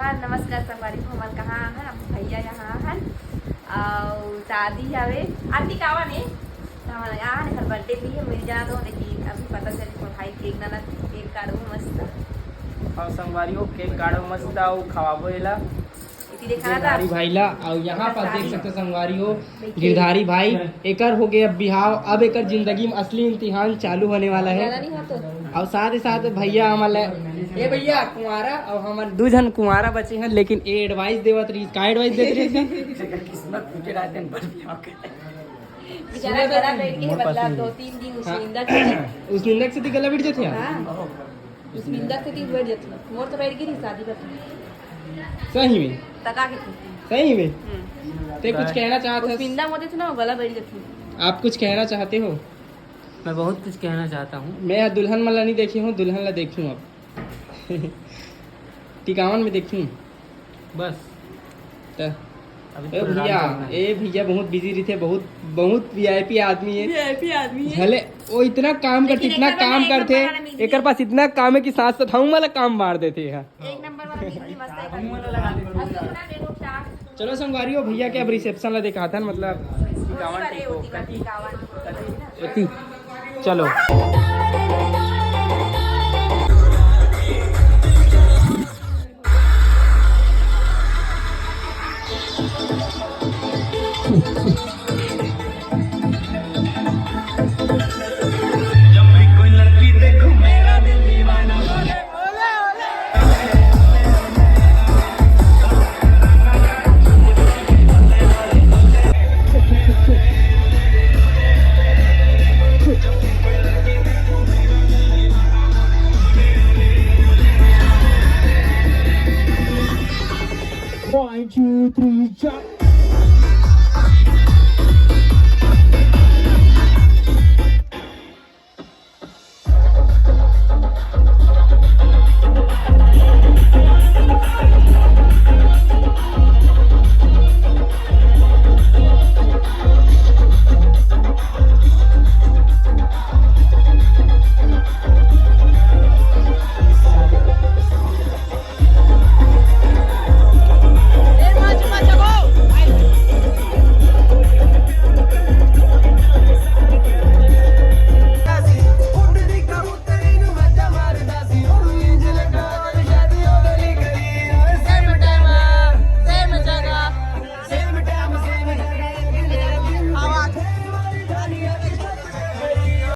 जोहार नमस्कार संगवारी को हमन कहाँ हन अब भैया यहाँ हन और शादी हवे आरती कावा ने हमन यहाँ हन बर्थडे भी है मिल जा दो लेकिन अभी पता चले तो भाई केक ना केक काटो मस्त और संगवारियों केक काटो मस्त और खवाबो एला दिखाना था गिरधारी भाई ला और यहाँ पर देख सकते संगवारी हो गिरधारी भाई एकर हो गया बिहाव। अब एकर जिंदगी में असली इम्तिहान चालू होने वाला है और साथ ही साथ भैया हमारे ए भैया कुंवारा और हमारे दो जन कुंवारा बचे हैं लेकिन ए एडवाइस देवत रही का एडवाइस देते रही किस्मत के रात दिन भर बेचारा गला बैठ के मतलब 2-3 दिन उस निंदा से गला बैठ जाते हां उस निंदा से 3 बैठ जाते मोर तो बैठ गई शादी पर सही में तका के सही में ते कुछ कहना चाहते उस निंदा मोते थे ना गला बैठ जाती। आप कुछ कहना चाहते हो? मैं बहुत कुछ कहना चाहता हूँ। मैं दुल्हन वाला नहीं देखी हूँ, दुल्हन ला देखूँ अब टिकावन में देखूँ बस भैया बहुत बिजी रहते, बहुत वीआईपी आदमी है भले वो इतना काम करते इतना काम करते एक पास इतना काम है कि सांस तो थाऊ वाला काम मार देते हैं। एक नंबर वाला मेहंदी मस्त है। चलो संगवारियों भैया के अब रिसेप्शन ला दिखाता है मतलब चलो One, two, three, jump.